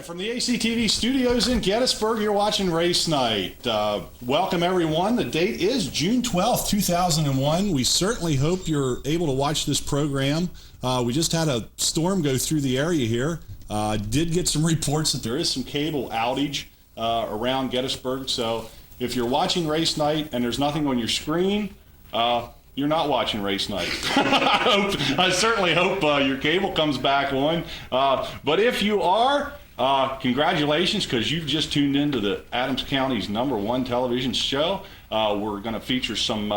from the ACTV studios in Gettysburg, you're watching Race Night. Welcome, everyone. The date is June 12th, 2001. We certainly hope you're able to watch this program. We just had a storm go through the area here. Did get some reports that there is some cable outage around Gettysburg. So if you're watching Race Night and there's nothing on your screen, you're not watching Race Night. I certainly hope your cable comes back on. But if you are, congratulations, because you've just tuned into the Adams County's #1 television show. We're going to feature some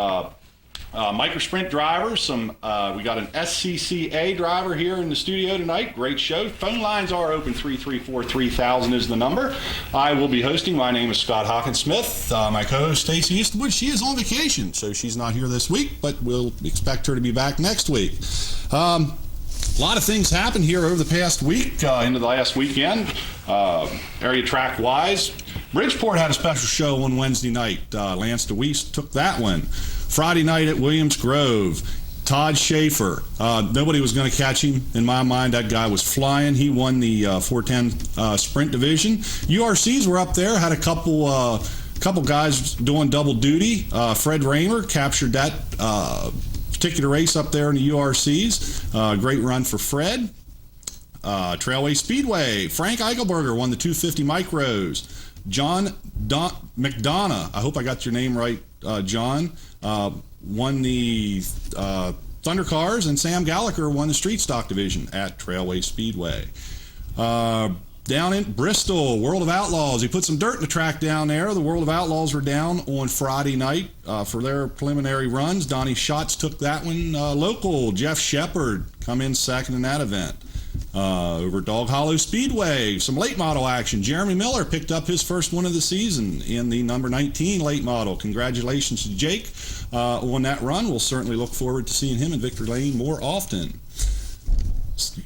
microsprint drivers. We got an SCCA driver here in the studio tonight. Great show. Phone lines are open. 334-3000 is the number. I will be hosting. My name is Scott Hawkins-Smith. My co-host Stacy Eastwood. She is on vacation, so she's not here this week, but we'll expect her to be back next week. A lot of things happened here over the past week, into the last weekend, area track wise. Bridgeport had a special show on Wednesday night. Lance DeWeese took that one. Friday night at Williams Grove, Todd Schaefer. Nobody was going to catch him. In my mind, that guy was flying. He won the 410 sprint division. URCs were up there, had a couple guys doing double duty. Fred Raymer captured that particular race up there in the URCs. Great run for Fred. Trailway Speedway, Frank Eichelberger won the 250 micros. John McDonough, I hope I got your name right, John, won the Thunder Cars, and Sam Gallagher won the Street Stock division at Trailway Speedway. Down in Bristol, World of Outlaws, he put some dirt in the track down there. The World of Outlaws were down on Friday night for their preliminary runs. Donnie Schatz took that one. Local, Jeff Shepard come in second in that event. Over Dog Hollow Speedway, some late model action. Jeremy Miller picked up his first one of the season in the number 19 late model. Congratulations to Jake on that run. We'll certainly look forward to seeing him in Victory Lane more often.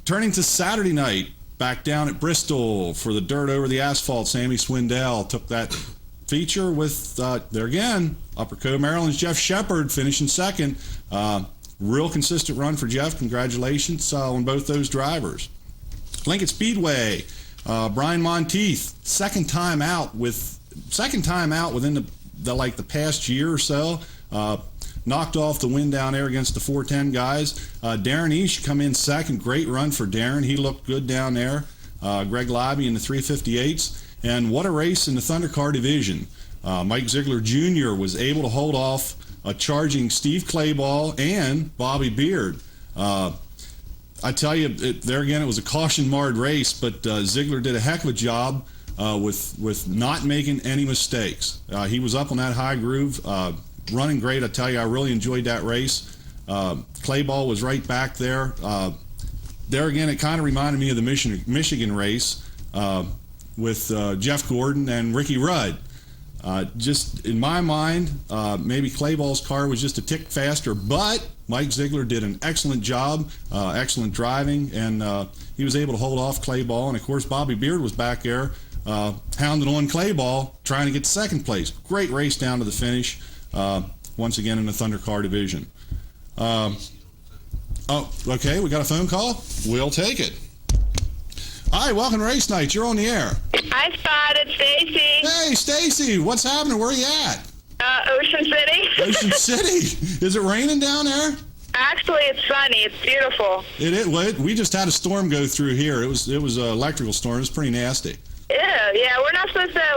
Turning to Saturday night, back down at Bristol for the dirt over the asphalt. Sammy Swindell took that feature with, there again, Upper Cove, Maryland's Jeff Shepard finishing second. Real consistent run for Jeff. Congratulations on both those drivers. Lincoln Speedway, Brian Monteith, second time out within the past year or so. Knocked off the win down there against the 410 guys. Darren Eash come in second. Great run for Darren. He looked good down there. Greg Libby in the 358s. And what a race in the Thunder Car division. Mike Ziegler Jr. was able to hold off charging Steve Clayball and Bobby Beard. I tell you, there again, it was a caution-marred race, but Ziegler did a heck of a job with not making any mistakes. He was up on that high groove, running great. I tell you, I really enjoyed that race. Clayball was right back there. There again, it kind of reminded me of the Michigan race with Jeff Gordon and Ricky Rudd. Just in my mind, maybe Clayball's car was just a tick faster, but Mike Ziegler did an excellent job, excellent driving, and he was able to hold off Clayball. And of course, Bobby Beard was back there hounding on Clayball, trying to get second place. Great race down to the finish, once again in the Thunder Car division. Oh, okay, we got a phone call. We'll take it. Hi, welcome to Race Night. You're on the air. Hi, Scott. It's Stacy. Hey, Stacy. What's happening? Where are you at? Ocean City. Ocean City. Is it raining down there? Actually, it's sunny. It's beautiful. It is. Well, we just had a storm go through here. It was an electrical storm. It was pretty nasty. Yeah.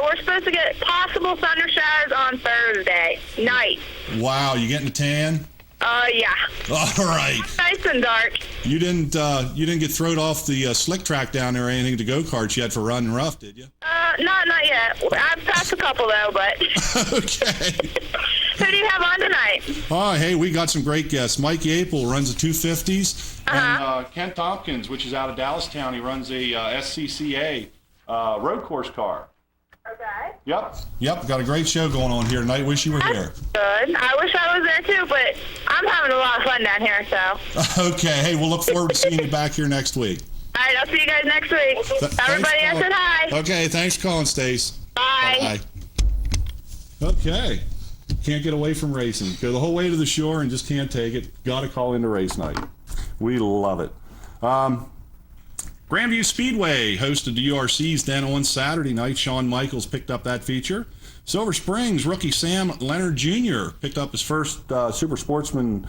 We're supposed to get possible thunder showers on Thursday night. Wow, you getting a tan? Yeah. All right. Nice and dark. You didn't get thrown off the slick track down there or anything to go-karts yet for running rough, did you? Not yet. I've passed a couple though, but. Okay. Who do you have on tonight? Oh, hey, we got some great guests. Mike Yapel runs the 250s, and Kent Tompkins, which is out of Dallastown, he runs a SCCA road course car. Okay. Yep. Got a great show going on here tonight. Wish you were here. Good. I wish I was there too, but I'm having a lot of fun down here, so. Okay. Hey, we'll look forward to seeing you back here next week. All right, I'll see you guys next week. Everybody, I said hi. Okay, thanks for calling, Stace. Bye. Bye. Okay. Can't get away from racing. Go the whole way to the shore and just can't take it. Got to call into Race Night. We love it. Grandview Speedway hosted the URCs then on Saturday night. Shawn Michaels picked up that feature. Silver Springs rookie Sam Leonard Jr. picked up his first Super Sportsman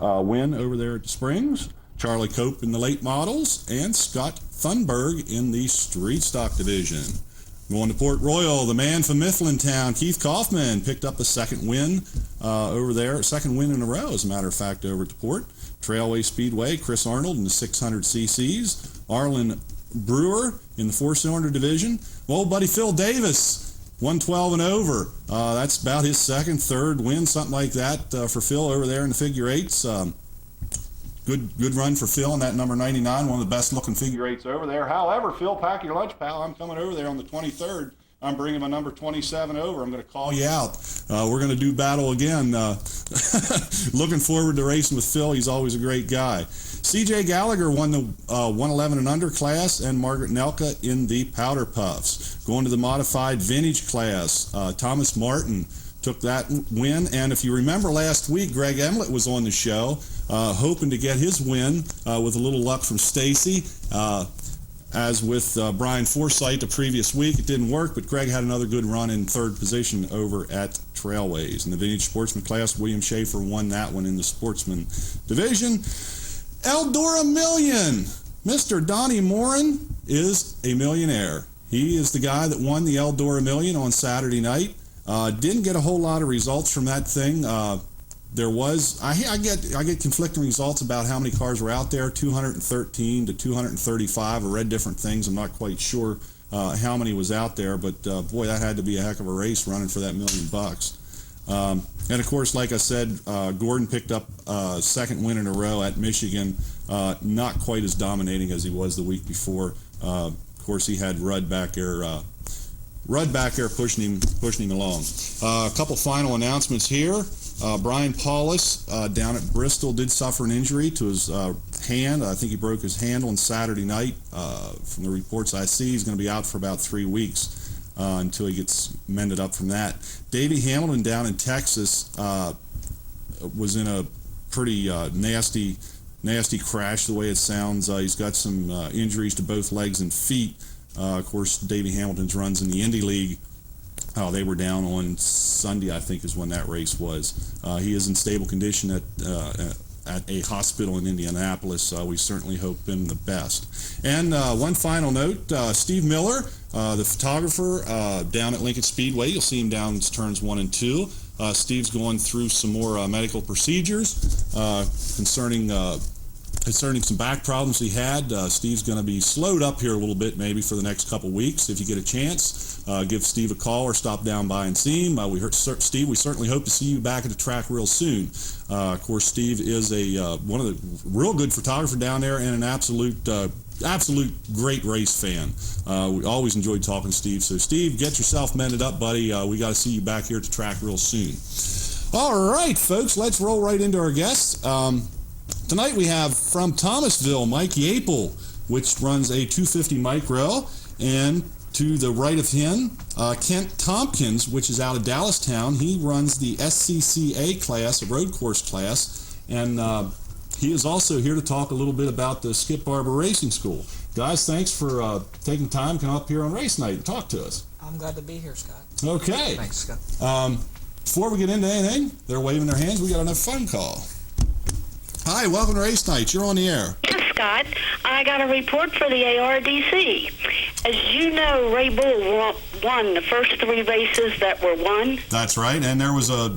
win over there at the Springs. Charlie Cope in the late models, and Scott Thunberg in the street stock division. Going to Port Royal, the man from Mifflintown, Keith Kaufman, picked up the second win over there. Second win in a row, as a matter of fact, over at the Port. Trailway Speedway, Chris Arnold in the 600 cc's. Arlen Brewer in the four-cylinder division. Old buddy Phil Davis, 112 and over. That's about his second, third win, something like that for Phil over there in the figure eights. Good run for Phil in that number 99, one of the best-looking figure eights over there. However, Phil, pack your lunch, pal. I'm coming over there on the 23rd. I'm bringing my number 27 over. I'm going to call you out. We're going to do battle again. Looking forward to racing with Phil. He's always a great guy. C.J. Gallagher won the 111 and under class, and Margaret Nelka in the Powder Puffs. Going to the modified vintage class, Thomas Martin took that win. And if you remember last week, Greg Emlett was on the show, hoping to get his win with a little luck from Stacy. As with Brian Forsythe the previous week, it didn't work, but Greg had another good run in third position over at Trailways. In the vintage sportsman class, William Schaefer won that one in the sportsman division. Eldora Million. Mr. Donnie Morin is a millionaire. He is the guy that won the Eldora Million on Saturday night. Didn't get a whole lot of results from that thing. There was, I get conflicting results about how many cars were out there, 213 to 235. I read different things. I'm not quite sure how many was out there, but boy, that had to be a heck of a race running for that $1 million. And of course, like I said, Gordon picked up second win in a row at Michigan. Not quite as dominating as he was the week before. Of course, he had Rudd back there pushing him along. A couple final announcements here. Brian Paulus down at Bristol did suffer an injury to his hand. I think he broke his hand on Saturday night. From the reports I see, he's going to be out for about 3 weeks until he gets mended up from that. Davey Hamilton down in Texas was in a pretty nasty crash, the way it sounds. He's got some injuries to both legs and feet. Of course, Davey Hamilton's runs in the Indy League. They were down on Sunday, I think, is when that race was. He is in stable condition at a hospital in Indianapolis. We certainly hope him the best. And one final note, Steve Miller, the photographer down at Lincoln Speedway. You'll see him down turns 1 and 2. Steve's going through some more medical procedures concerning some back problems he had. Steve's going to be slowed up here a little bit maybe for the next couple weeks. If you get a chance, give Steve a call or stop down by and see him. Steve, we certainly hope to see you back at the track real soon. Of course, Steve is one of the real good photographer down there and an absolute great race fan. We always enjoyed talking to Steve. So, Steve, get yourself mended up, buddy. We got to see you back here at the track real soon. All right, folks, let's roll right into our guests. Tonight we have from Thomasville, Mike Yapel, which runs a 250 micro, and to the right of him, Kent Tompkins, which is out of Dallastown. He runs the SCCA class, a road course class, and he is also here to talk a little bit about the Skip Barber Racing School. Guys, thanks for taking time to come up here on race night and talk to us. I'm glad to be here, Scott. Okay. Thanks, Scott. Before we get into anything, they're waving their hands. We got another phone call. Hi, welcome to Race Night. You're on the air. Yes, Scott. I got a report for the ARDC. As you know, Ray Bull won the first 3 races that were won. That's right, and there was a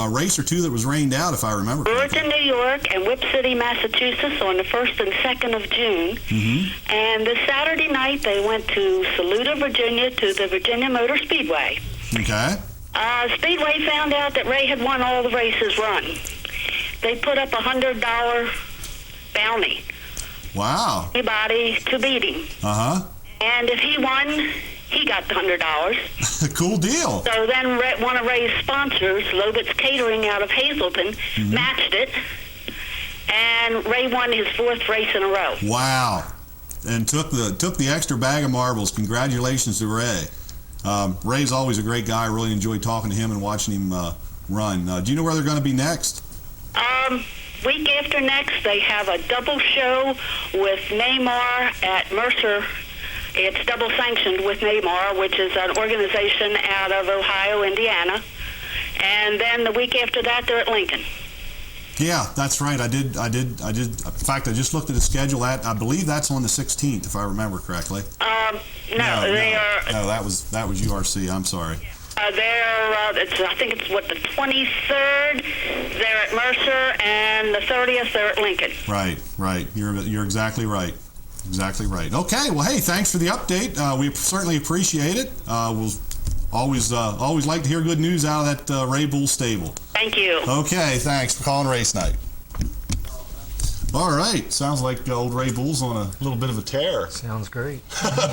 race or two that was rained out, if I remember correctly. Burton, New York, and Whip City, Massachusetts, on the 1st and 2nd of June. Mm-hmm. And the Saturday night, they went to Saluda, Virginia, to the Virginia Motor Speedway. Okay. Speedway found out that Ray had won all the races run. They put up a $100 bounty. Wow. Anybody to beat him. Uh-huh. And if he won, he got the $100. Cool deal. So then one of Ray's sponsors, Lovett's Catering out of Hazleton, matched it, and Ray won his 4th race in a row. Wow. And took the extra bag of marbles. Congratulations to Ray. Ray's always a great guy. I really enjoyed talking to him and watching him run. Do you know where they're going to be next? week after next, they have a double show with Neymar at Mercer. It's double sanctioned with Neymar, which is an organization out of Ohio, Indiana. And then the week after that, they're at Lincoln. Yeah, that's right. I did. In fact, I just looked at the schedule. I believe that's on the 16th, if I remember correctly. No, they are. No, that was URC. I'm sorry. I think it's the 23rd. They're at Mercer, and the 30th they're at Lincoln. Right. You're exactly right. Exactly right. Okay. Well, hey, thanks for the update. We certainly appreciate it. We'll always like to hear good news out of that Ray Bull stable. Thank you. Okay. Thanks for calling Race Night. All right. Sounds like old Ray Bull's on a little bit of a tear. Sounds great.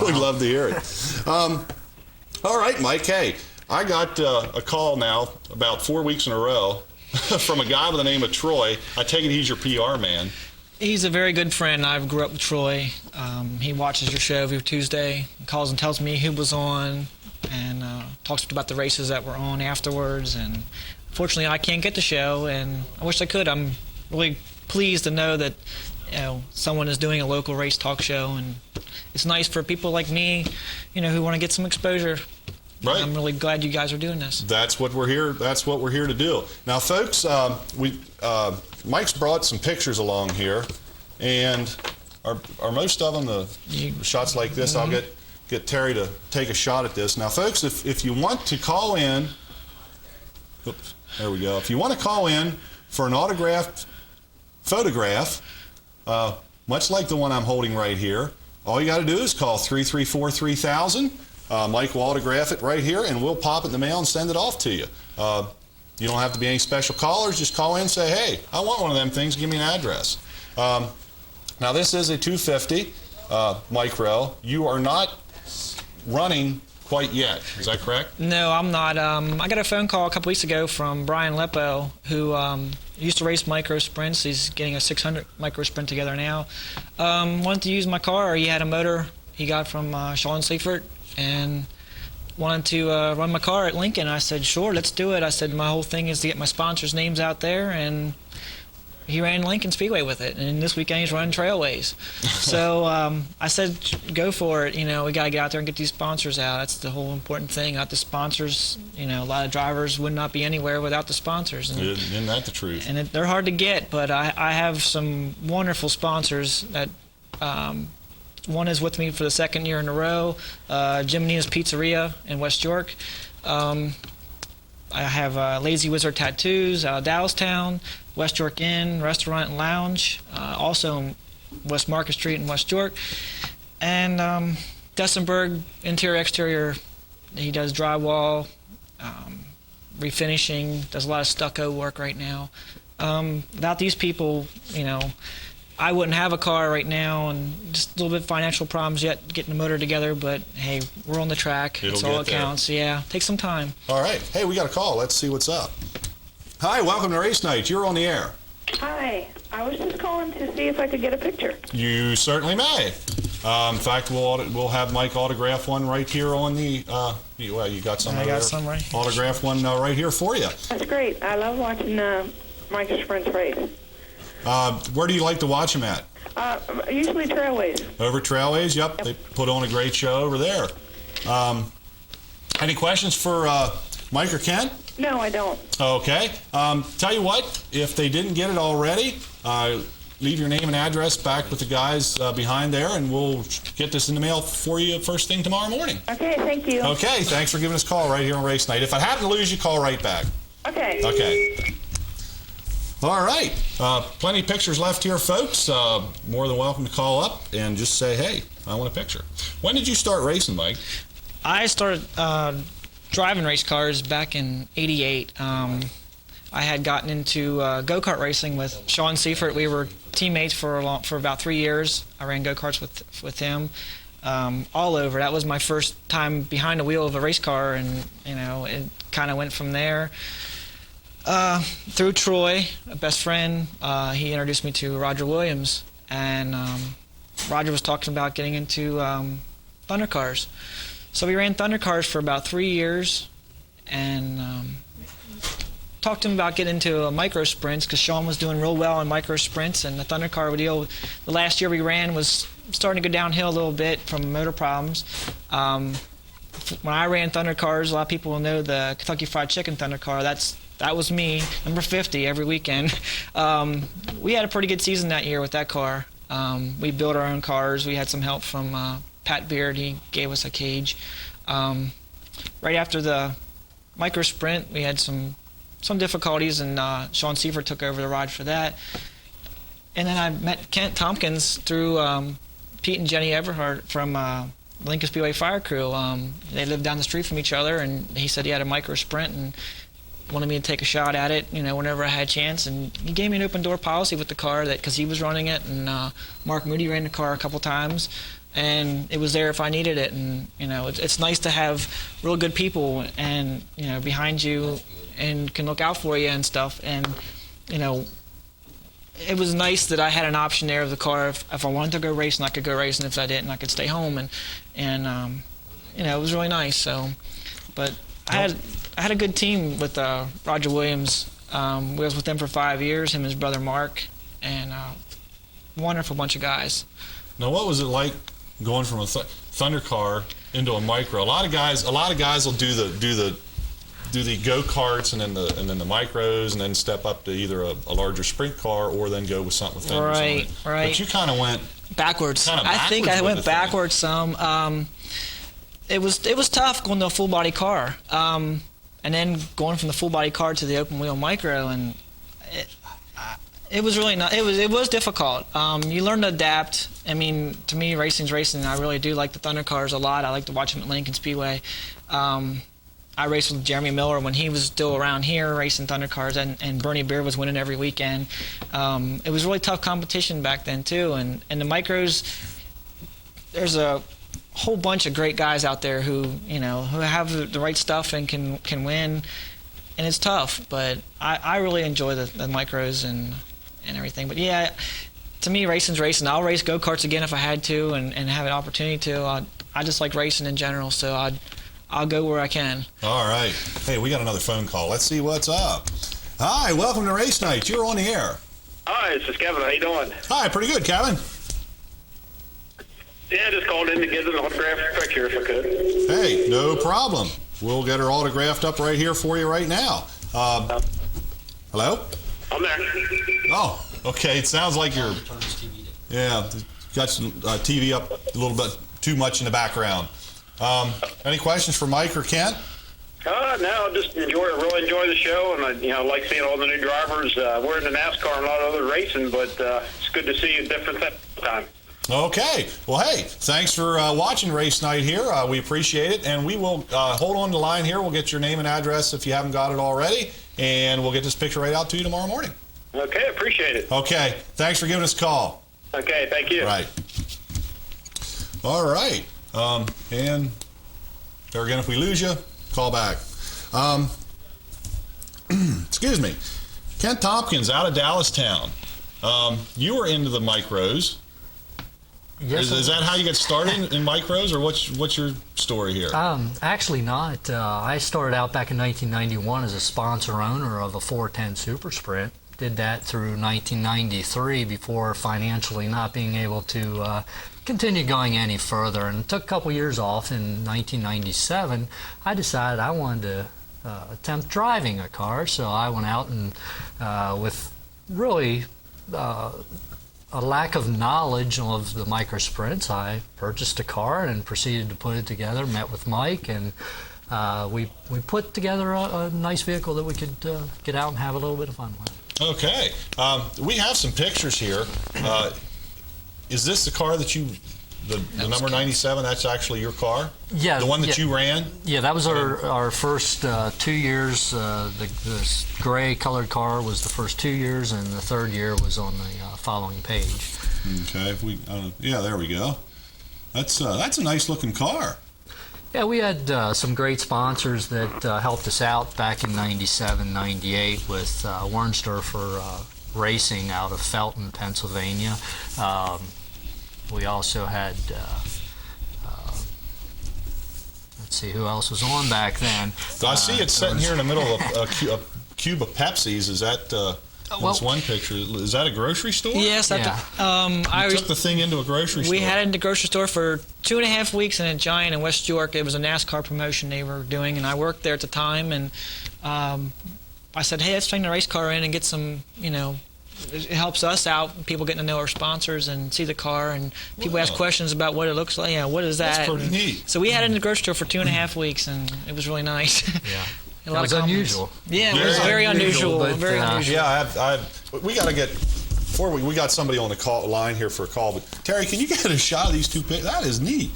We'd love to hear it. All right, Mike. Hey, I got a call now about 4 weeks in a row from a guy by the name of Troy. I take it he's your PR man. He's a very good friend. I grew up with Troy. He watches your show every Tuesday, calls and tells me who was on, and talks about the races that were on afterwards. And fortunately, I can't get the show, and I wish I could. I'm really pleased to know that someone is doing a local race talk show, and it's nice for people like me, who want to get some exposure. Right. I'm really glad you guys are doing this. That's what we're here. That's what we're here to do. Now, folks, Mike's brought some pictures along here, and are most of them the shots like this? Mm-hmm. I'll get Terry to take a shot at this. Now, folks, if you want to call in, oops, there we go. If you want to call in for an autographed photograph, much like the one I'm holding right here, all you got to do is call 334-3000. Mike will autograph it right here, and we'll pop it in the mail and send it off to you. You don't have to be any special callers. Just call in and say, hey, I want one of them things. Give me an address. Now, this is a 250 micro. You are not running quite yet. Is that correct? No, I'm not. I got a phone call a couple weeks ago from Brian Leppo, who used to race micro sprints. He's getting a 600 micro sprint together now. Wanted to use my car. He had a motor he got from Sean Seifert, and wanted to run my car at Lincoln. I said, sure, let's do it. I said, my whole thing is to get my sponsors' names out there, and he ran Lincoln Speedway with it, and this weekend he's running Trailways. So I said, go for it. We got to get out there and get these sponsors out. That's the whole important thing. Without the sponsors, a lot of drivers would not be anywhere without the sponsors. And, isn't that the truth? And they're hard to get, but I have some wonderful sponsors that one is with me for the second year in a row, Jim Nina's Pizzeria in West York. I have Lazy Wizard Tattoos out of Dallastown, West York Inn Restaurant and Lounge, also in West Market Street in West York. And Dessenberg Interior Exterior, he does drywall, refinishing, does a lot of stucco work right now. Without these people, I wouldn't have a car right now, and just a little bit of financial problems yet getting the motor together, but hey, we're on the track. That's all that counts. Yeah, take some time. All right. Hey, we got a call. Let's see what's up. Hi, welcome to Race Night. You're on the air. Hi. I was just calling to see if I could get a picture. You certainly may. In fact, we'll have Mike autograph one right here on the. You got some. I got some right here. Autograph one right here for you. That's great. I love watching Mike Sprint's race. Where do you like to watch them at? Usually Trailways. Over Trailways, yep. They put on a great show over there. Any questions for Mike or Ken? No, I don't. Okay. Tell you what, if they didn't get it already, leave your name and address back with the guys behind there, and we'll get this in the mail for you first thing tomorrow morning. Okay, thank you. Okay, thanks for giving us a call right here on Race Night. If I happen to lose you, call right back. Okay. Okay. All right. Plenty of pictures left here, folks. More than welcome to call up and just say, hey, I want a picture. When did you start racing, Mike? I started driving race cars back in '88. I had gotten into go-kart racing with Sean Seifert. We were teammates for about 3 years. I ran go-karts with him all over. That was my first time behind the wheel of a race car, and it kind of went from there. Through Troy, a best friend, he introduced me to Roger Williams, and Roger was talking about getting into Thunder Cars. So we ran Thunder Cars for about 3 years, and talked to him about getting into micro sprints because Sean was doing real well in micro sprints, and the Thunder Car deal, the last year we ran, was starting to go downhill a little bit from motor problems. When I ran Thunder Cars, a lot of people will know the Kentucky Fried Chicken Thunder Car. That was me, number 50 every weekend. We had a pretty good season that year with that car. We built our own cars. We had some help from Pat Beard. He gave us a cage. Right after the micro sprint, we had some difficulties, and Sean Seifert took over the ride for that. And then I met Kent Tompkins through Pete and Jenny Everhart from Lincoln Speedway Fire Crew. They lived down the street from each other, and he said he had a micro sprint and wanted me to take a shot at it, whenever I had a chance. And he gave me an open door policy with the car, that because he was running it, and Mark Moody ran the car a couple times, and it was there if I needed it. And it's nice to have real good people and behind you and can look out for you and stuff. And it was nice that I had an option there of the car. If I wanted to go racing, I could go racing. If I didn't, I could stay home. And it was really nice. So, but I had a good team with Roger Williams. We was with him for 5 years, him and his brother Mark, and wonderful bunch of guys. Now, what was it like going from a Thunder Car into a micro? A lot of guys will do the go-karts and then the micros, and then step up to either a larger sprint car or then go with something with fenders on it. Right. But you kind of went backwards. I think I went backwards some. It was tough going to a full body car, and then going from the full body car to the open wheel micro, and it was really not. It was difficult. You learn to adapt. I mean, to me, racing's racing. I really do like the Thunder Cars a lot. I like to watch them at Lincoln Speedway. I raced with Jeremy Miller when he was still around here racing Thunder Cars, and Bernie Beard was winning every weekend. It was really tough competition back then too, and the micros, there's a whole bunch of great guys out there who have the right stuff and can win, and it's tough, but I really enjoy the micros and everything. But yeah, to me, racing's racing. I'll race go-karts again if I had to and have an opportunity to. I just like racing in general, so I'll go where I can. All right. Hey, we got another phone call. Let's see what's up. Hi, welcome to Race Night. You're on the air. Hi, this is Kevin. How you doing? Hi, pretty good, Kevin. Yeah, I just called in to get an autographed picture if I could. Hey, no problem. We'll get her autographed up right here for you right now. Hello? I'm there. Oh, okay. It sounds like you're... Yeah, got some TV up a little bit too much in the background. Any questions for Mike or Kent? No, just really enjoy the show, and I like seeing all the new drivers. We're into NASCAR and a lot of other racing, but it's good to see a different time. Okay. Well, hey, thanks for watching Race Night here. We appreciate it, and we will hold on the line here. We'll get your name and address if you haven't got it already, and we'll get this picture right out to you tomorrow morning. Okay, appreciate it. Okay. Thanks for giving us a call. Okay, thank you. Right. All right. And there again, if we lose you, call back. Excuse me. Kent Tompkins out of Dallastown. You were into the micros. Yes. Is that how you got started in micros, or what's your story here? Actually not. I started out back in 1991 as a sponsor owner of a 410 Super Sprint. Did that through 1993 before financially not being able to continue going any further, and took a couple years off. In 1997, I decided I wanted to attempt driving a car, so I went out and with really a lack of knowledge of the micro sprints, I purchased a car and proceeded to put it together, met with Mike, and we put together a nice vehicle that we could get out and have a little bit of fun with. Okay. We have some pictures here. Is this the car that the number 97, that's actually your car? Yeah. The one that you ran? Yeah, that was our first 2 years. The gray colored car was the first 2 years, and the third year was on the following page. Okay. Yeah, there we go. That's a nice looking car. Yeah, we had some great sponsors that helped us out back in 97, 98 with Warnsdorfer Racing out of Felton, Pennsylvania. We also had, let's see, who else was on back then? I see it sitting here in the middle of a cube of Pepsis. Is that well- this one picture? Is that a grocery store? Yes, Yeah. I You took the thing into a grocery store. We had it in the grocery store for 2.5 weeks in a Giant in West York. It was a NASCAR promotion they were doing, and I worked there at the time. And I said, hey, let's bring the race car in and get some, it helps us out. People getting to know our sponsors and see the car, and people ask Wow. questions about what it looks like. What is that? That's pretty And neat. So we had it in the grocery store for 2.5 weeks, and it was really nice. Yeah. A lot It was of compliments. unusual. Yeah, it was very unusual. but, Very unusual. Yeah, we got to get. Before we got somebody on the line here for a call. But Terry, can you get a shot of these two pictures? That is neat.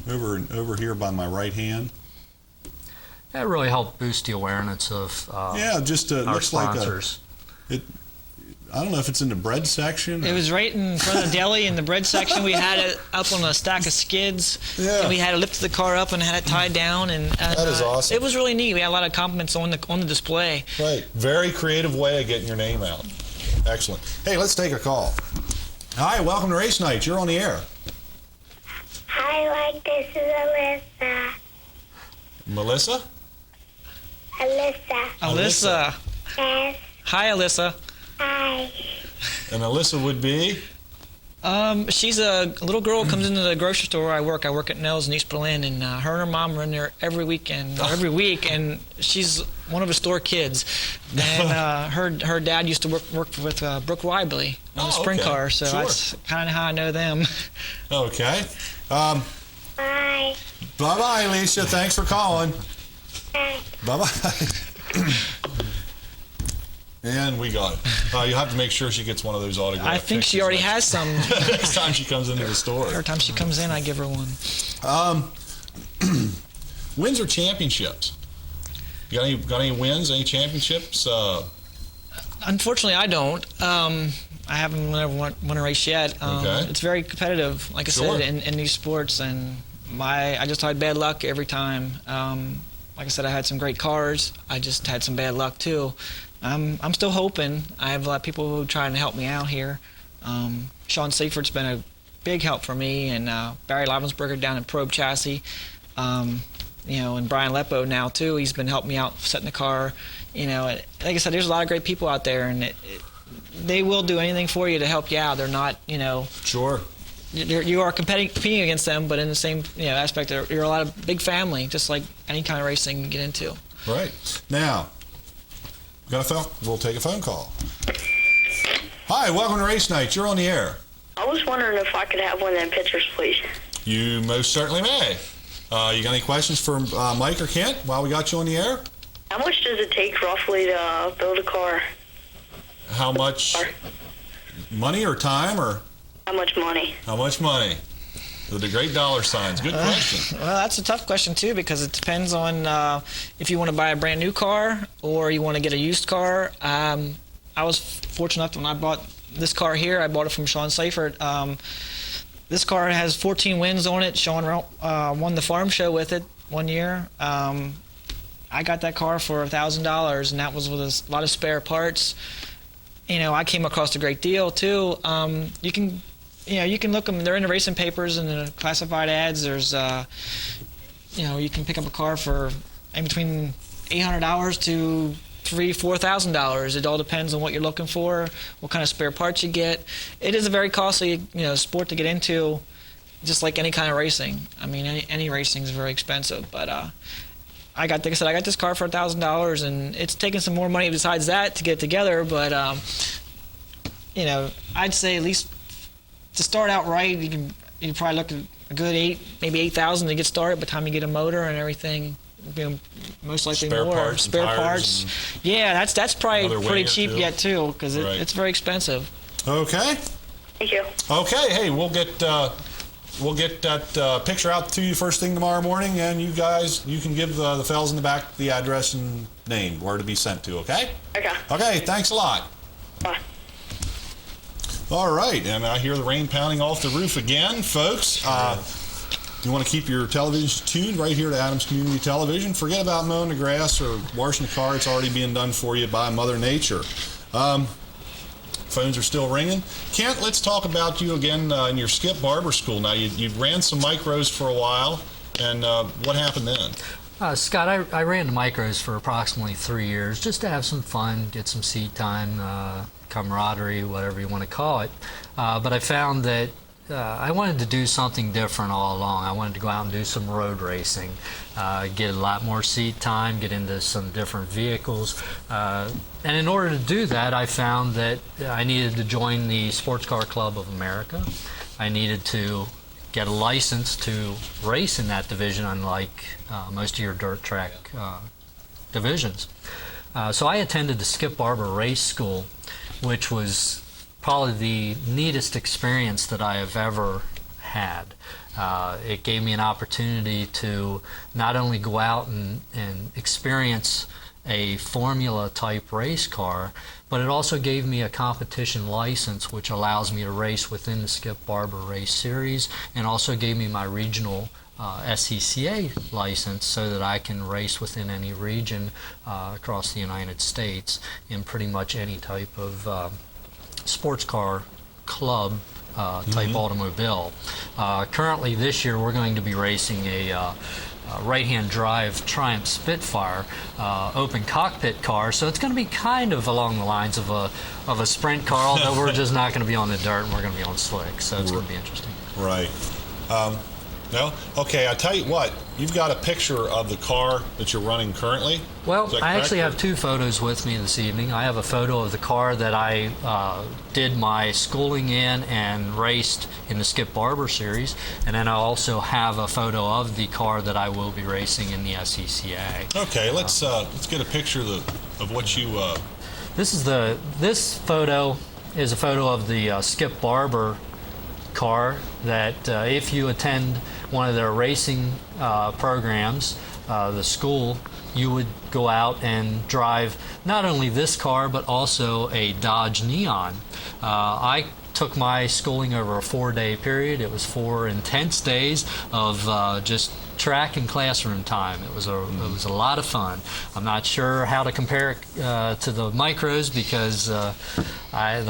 Over here by my right hand. That really helped boost the awareness of Yeah, just our looks like sponsors. I don't know if it's in the bread section. It was right in front of the deli in the bread section. We had it up on a stack of skids. Yeah. And we had to lift the car up and had it tied down. And That is awesome. It was really neat. We had a lot of compliments on the display. Right. Very creative way of getting your name out. Excellent. Hey, let's take a call. Hi, welcome to Race Night. You're on the air. Hi, this is Alyssa. Melissa? Alyssa. Alyssa. Yes. Hi, Alyssa. Hi. And Alyssa would be? She's a little girl who comes into the grocery store where I work. I work at Nell's in East Berlin, and her and her mom are in there every weekend, or every week, and she's one of the store kids. And her dad used to work with Brooke Weibly on the sprint okay. car, so Sure. that's kind of how I know them. Okay. Bye. Bye-bye, Alicia. Thanks for calling. Bye. Bye-bye. And we got it. You'll have to make sure she gets one of those autographed I think she pictures already next- has some. next time she comes into the store. Every time she comes in, I give her one. Wins or championships? You got any wins, any championships? Unfortunately, I don't. I haven't won a race yet. Okay. It's very competitive, like I Sure. said, in these sports, and I just had bad luck every time. Like I said, I had some great cars. I just had some bad luck too. I'm still hoping. I have a lot of people who are trying to help me out here. Sean Seifert's been a big help for me, and Barry Lavensberger down at Probe Chassis. And Brian Leppo now too. He's been helping me out setting the car. Like I said, there's a lot of great people out there, and they will do anything for you to help you out. They're not, Sure. you are competing against them, but in the same aspect, you're a lot of big family, just like any kind of racing you get into. Right. Now, got a phone? We'll take a phone call. Hi, welcome to Race Night. You're on the air. I was wondering if I could have one of them pictures, please. You most certainly may. You got any questions for Mike or Kent while we got you on the air? How much does it take roughly to build a car? How much money or time or How much money? how much money? The great dollar signs. Good question. Well, that's a tough question too, because it depends on if you want to buy a brand new car or you want to get a used car. I was fortunate enough when I bought this car here. I bought it from Sean Seifert. This car has 14 wins on it. Sean won the farm show with it one year. I got that car for $1,000, and that was with a lot of spare parts. I came across a great deal too. You can look them. They're in the racing papers and the classified ads. There's, you can pick up a car for in between $800 to $3,000-$4,000. It all depends on what you're looking for, what kind of spare parts you get. It is a very costly, sport to get into, just like any kind of racing. I mean, any racing is very expensive. But like I said, I got this car for $1,000, and it's taken some more money besides that to get it together. But I'd say at least to start out right, you probably look at a good maybe $8,000 to get started. By the time you get a motor and everything, most likely Spare more parts and spare tires parts. Yeah, that's probably Another pretty wing or cheap two. yet too, because Right. it's very expensive. Okay. Thank you. Okay. Hey, we'll get that picture out to you first thing tomorrow morning, and you can give the fellas in the back the address and name where to be sent to. Okay. Okay. Okay. Thanks a lot. Bye. All right, and I hear the rain pounding off the roof again, folks. You want to keep your television tuned right here to Adams Community Television. Forget about mowing the grass or washing the car. It's already being done for you by Mother Nature. Phones are still ringing. Kent, let's talk about you again in your Skip Barber School. Now, you ran some micros for a while, and what happened then? Scott, I ran the micros for approximately 3 years just to have some fun, get some seat time, camaraderie, whatever you want to call it. But I found that I wanted to do something different all along. I wanted to go out and do some road racing, get a lot more seat time, get into some different vehicles. And in order to do that, I found that I needed to join the Sports Car Club of America. I needed to get a license to race in that division, unlike most of your dirt track divisions. So I attended the Skip Barber Race School, which was probably the neatest experience that I have ever had. It gave me an opportunity to not only go out and experience a formula type race car, but it also gave me a competition license which allows me to race within the Skip Barber Race Series, and also gave me my regional SCCA license so that I can race within any region across the United States in pretty much any type of sports car club type automobile. Currently this year we're going to be racing a right-hand drive Triumph Spitfire open cockpit car, so it's going to be kind of along the lines of a sprint car, although we're just not going to be on the dirt and we're going to be on slick, so it's going to be interesting. Right. No? Okay, I'll tell you what. You've got a picture of the car that you're running currently? Well, I actually have two photos with me this evening. I have a photo of the car that I did my schooling in and raced in the Skip Barber Series, and then I also have a photo of the car that I will be racing in the SCCA. Okay, let's get a picture of what you... This photo is a photo of the Skip Barber car that if you attend one of their racing programs, the school, you would go out and drive not only this car but also a Dodge Neon. I took my schooling over a 4-day period. It was 4 intense days of just track and classroom time. It was a lot of fun. I'm not sure how to compare it to the micros because the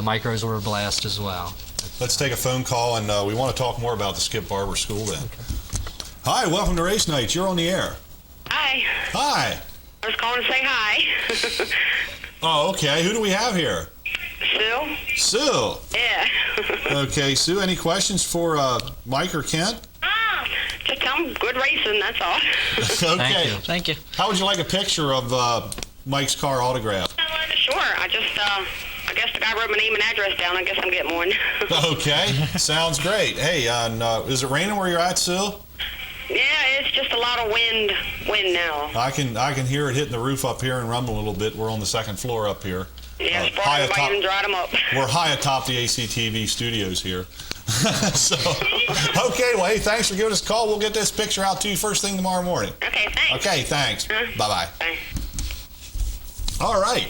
micros were a blast as well. Let's take a phone call, and we want to talk more about the Skip Barber School then. Okay. Hi, welcome to Race Night. You're on the air. Hi. Hi. I was calling to say hi. Oh, okay. Who do we have here? Sue? Sue. Yeah. Okay, Sue, any questions for Mike or Kent? Just tell them good racing, that's all. Okay. Thank you. How would you like a picture of Mike's car autographed? Sure. I guess the guy wrote my name and address down. I guess I'm getting one. Okay. Sounds great. Hey, is it raining where you're at, Sue? Yeah, it's just a lot of wind now. I can hear it hitting the roof up here and rumble a little bit. We're on the second floor up here. Yeah, it's brought everybody and dried them up. We're high atop the ACTV studios here. So, okay, well, hey, thanks for giving us a call. We'll get this picture out to you first thing tomorrow morning. Okay, thanks. Okay, thanks. Bye-bye. Bye. All right.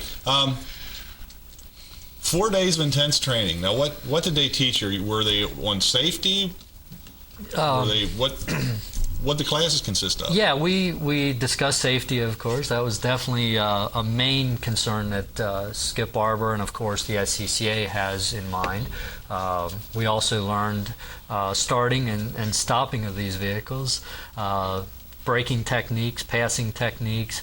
4 days of intense training. Now, what did they teach you? Were they on safety? Were they what the classes consist of? Yeah, we discussed safety, of course. That was definitely a main concern that Skip Barber and, of course, the SCCA has in mind. We also learned starting and stopping of these vehicles, braking techniques, passing techniques.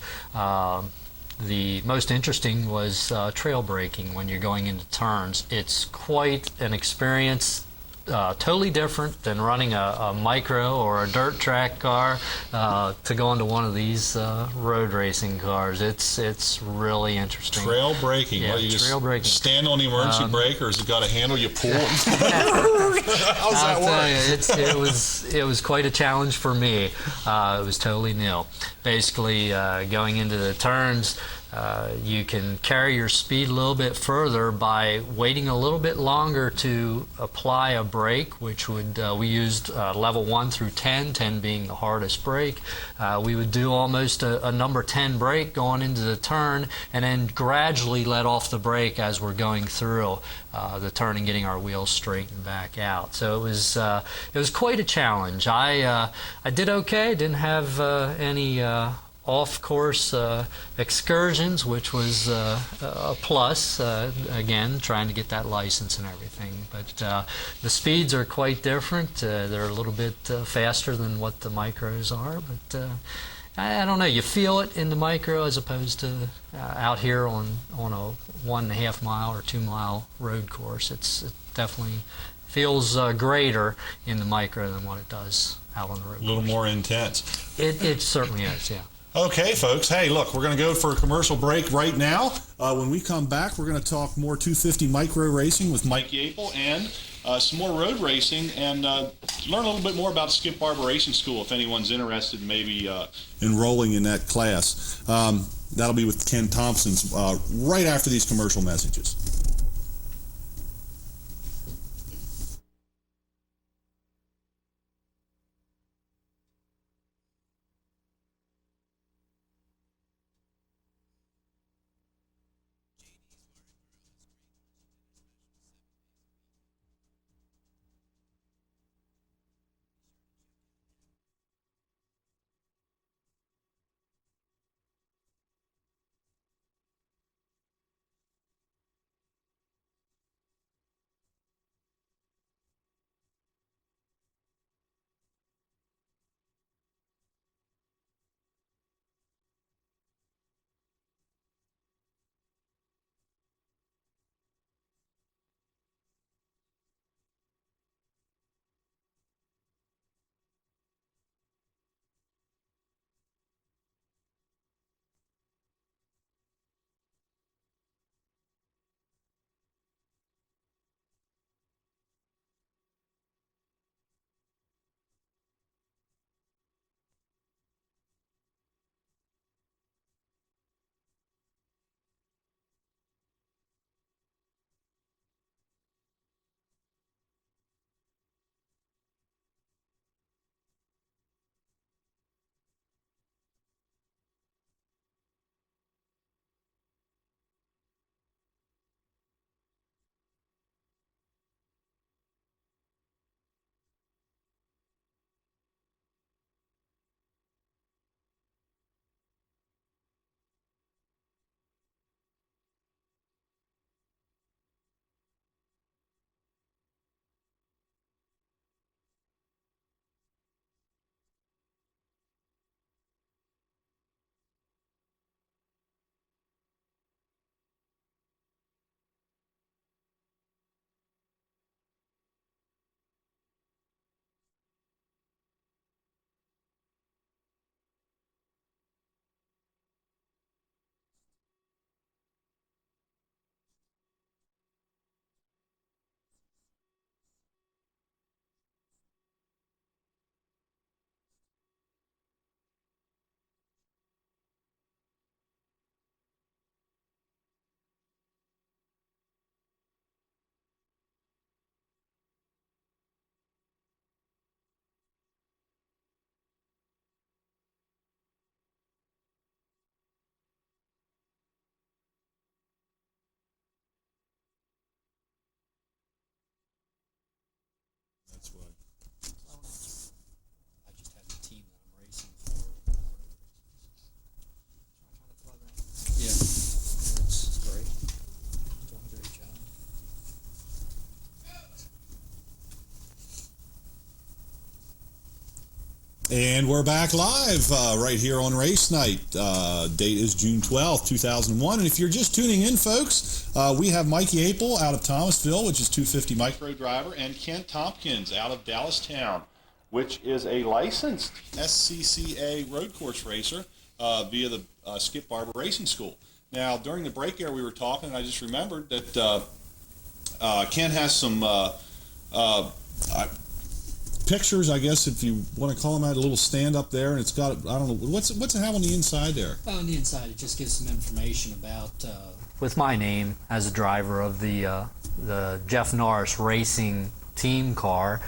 The most interesting was trail braking when you're going into turns. It's quite an experience, totally different than running a micro or a dirt track car to go into one of these road racing cars. It's really interesting. Trail braking. Yeah, well, you trail braking. Stand on the emergency brake, or has it got a handle you pull? How's that work? It was quite a challenge for me. It was totally new. Basically, going into the turns, you can carry your speed a little bit further by waiting a little bit longer to apply a brake, which would we used level 1 through 10, 10 being the hardest brake. We would do almost a number 10 brake going into the turn, and then gradually let off the brake as we're going through the turn and getting our wheels straightened back out. So it was quite a challenge. I did okay. Didn't have any off-course excursions, which was a plus, again, trying to get that license and everything. But the speeds are quite different. They're a little bit faster than what the micros are, but I don't know. You feel it in the micro as opposed to out here on a 1.5 mile or 2 mile road course. It definitely feels greater in the micro than what it does out on the road. A little more intense. It certainly is, yeah. Okay, folks. Hey, look, we're going to go for a commercial break right now. When we come back, we're going to talk more 250 micro racing with Mike Yapel and some more road racing and learn a little bit more about Skip Barber Racing School if anyone's interested in maybe enrolling in that class. That'll be with Ken Thompson's right after these commercial messages. That's why. I just have the team that I'm racing for. Yeah, that's great. Doing a great job. And we're back live right here on Race Night. Date is June 12th, 2001. And if you're just tuning in, folks, we have Mike Yapel out of Thomasville, which is 250 micro driver, and Kent Tompkins out of Dallastown, which is a licensed SCCA road course racer via the Skip Barber Racing School. Now, during the break here, we were talking, and I just remembered that Kent has some pictures, I guess, if you want to call them out, a little stand up there, and it's got, I don't know, what's it have on the inside there? On the inside, it just gives some information about. With my name as a driver of the Jeff Norris Racing team car,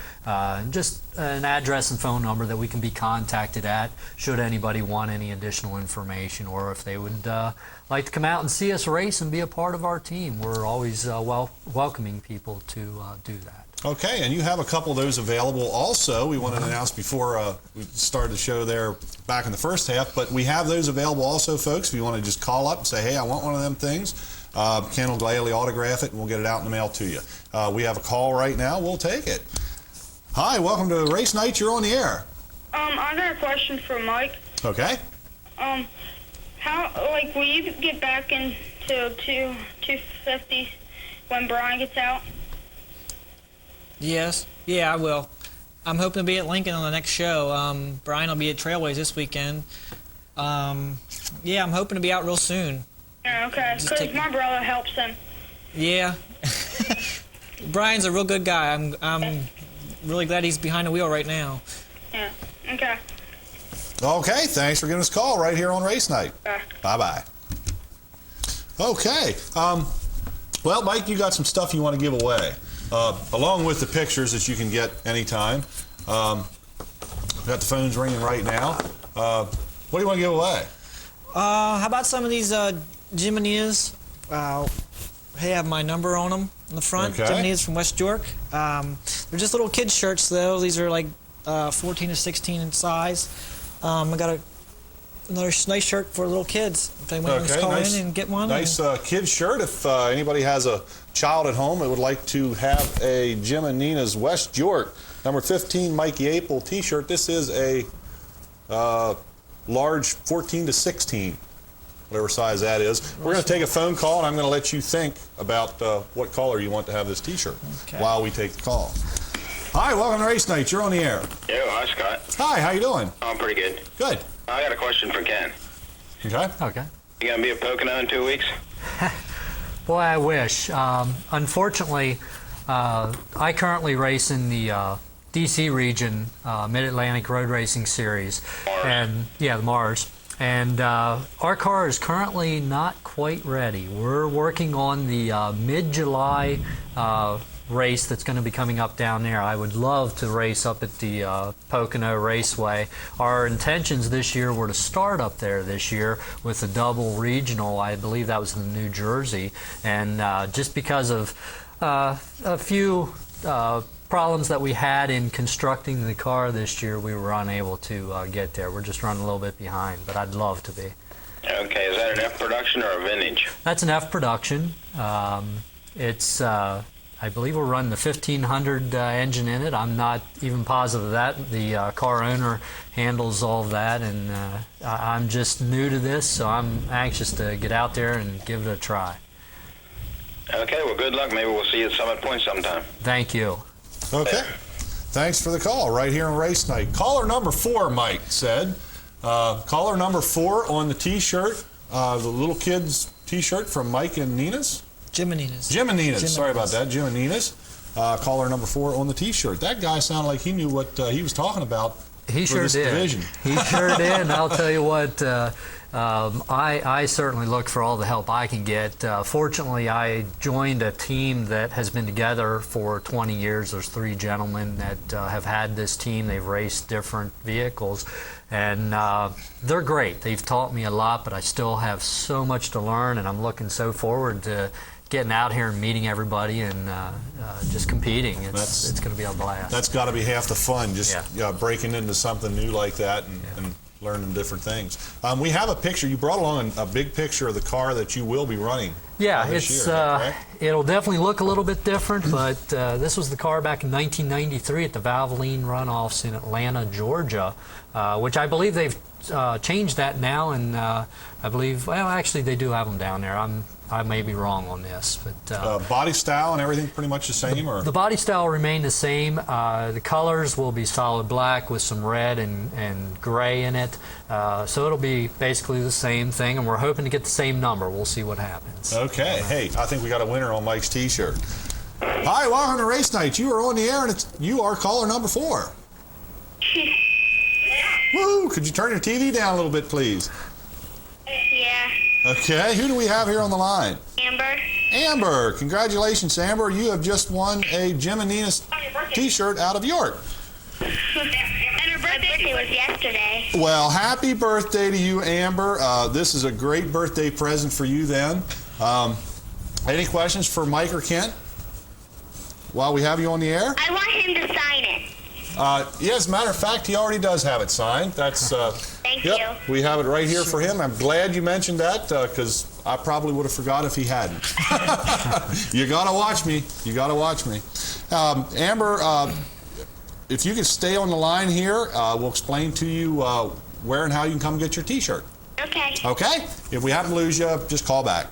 just an address and phone number that we can be contacted at should anybody want any additional information, or if they would like to come out and see us race and be a part of our team. We're always welcoming people to do that. Okay, and you have a couple of those available also. We wanted to announce before we started the show there back in the first half, but we have those available also, folks. If you want to just call up and say, hey, I want one of them things, Ken will gladly autograph it and we'll get it out in the mail to you. We have a call right now. We'll take it. Hi, welcome to Race Night. You're on the air. I got a question for Mike. Okay. Will you get back into 250 when Brian gets out? Yes. Yeah, I will. I'm hoping to be at Lincoln on the next show. Brian will be at Trailways this weekend. Yeah, I'm hoping to be out real soon. Yeah, okay. Because my brother helps him. Yeah. Brian's a real good guy. I'm really glad he's behind the wheel right now. Yeah. Okay. Okay, thanks for giving us a call right here on Race Night. Bye. Bye-bye. Okay. Well, Mike, you got some stuff you want to give away, along with the pictures that you can get anytime. We've got the phones ringing right now. What do you want to give away? How about some of these Jiminias? They have my number on them on the front. Okay. Jiminias from West York. They're just little kids' shirts, though. These are like 14 to 16 in size. I got another nice shirt for little kids. If they want to call in and get one. Nice kid's shirt. If anybody has a child at home that would like to have a Jim and Nina's West York number 15 Mikey Apel T-shirt, this is a large 14 to 16, whatever size that is. We're going to take a phone call, and I'm going to let you think about what color you want to have this T-shirt while we take the call. Hi, welcome to Race Night. You're on the air. Yo, hi, Scott. Hi, how you doing? I'm pretty good. Good. I got a question for Ken. Okay. Okay. You gonna be at Pocono in 2 weeks? Boy, I wish. Unfortunately, I currently race in the DC region Mid-Atlantic Road Racing Series. Mars. And yeah, the Mars. And our car is currently not quite ready. We're working on the mid-July race that's going to be coming up down there. I would love to race up at the Pocono Raceway. Our intentions this year were to start up there this year with a double regional. I believe that was in New Jersey. And just because of a few problems that we had in constructing the car this year, we were unable to get there. We're just running a little bit behind, but I'd love to be. Okay, is that an F production or a vintage? That's an F production. It's I believe we'll run the 1500 engine in it. I'm not even positive of that. The car owner handles all of that, and I'm just new to this, so I'm anxious to get out there and give it a try. Okay, well, good luck. Maybe we'll see you at Summit Point sometime. Thank you. Okay. Thanks for the call right here on Race Night. Caller number 4, Mike said. Caller number 4 on the T-shirt, the little kids T-shirt from Mike and Nina's. Jim and Nina's. Jim and Nina's. Sorry about that. Jim and Nina's. Caller number 4 on the T-shirt. That guy sounded like he knew what he was talking about. He for sure this did. Division. He sure did. And I'll tell you what, I certainly look for all the help I can get. Fortunately, I joined a team that has been together for 20 years. There's 3 gentlemen that have had this team. They've raced different vehicles, and they're great. They've taught me a lot, but I still have so much to learn, and I'm looking so forward to getting out here and meeting everybody and just competing. It's going to be a blast. That's got to be half the fun, just breaking into something new like that and learning different things. We have a picture. You brought along a big picture of the car that you will be running. Yeah, this it's year, it'll definitely look a little bit different, but this was the car back in 1993 at the Valvoline Runoffs in Atlanta, Georgia, which I believe they've changed that now, and I believe, well, actually they do have them down there. I may be wrong on this, but body style and everything pretty much the same, or the body style will remain the same. The colors will be solid black with some red and gray in it, so it'll be basically the same thing, and we're hoping to get the same number. We'll see what happens. Okay. Hey, I think we got a winner on Mike's T-shirt. Hi, welcome to Race Night. You are on the air, and you are caller number 4. Woo! Could you turn your TV down a little bit, please? Yeah. Okay, who do we have here on the line? Amber. Amber. Congratulations, Amber. You have just won a Jim and Nina's T-shirt out of York. And her birthday was yesterday. Well, happy birthday to you, Amber. This is a great birthday present for you then. Any questions for Mike or Kent while we have you on the air? I want him to sign it. Yeah, as a matter of fact, he already does have it signed. That's Thank yep, you. we have it right here for him. I'm glad you mentioned that because I probably would have forgot if he hadn't. You gotta watch me. You gotta watch me. Amber, if you could stay on the line here, we'll explain to you where and how you can come get your T-shirt. Okay. Okay? If we happen to lose you, just call back.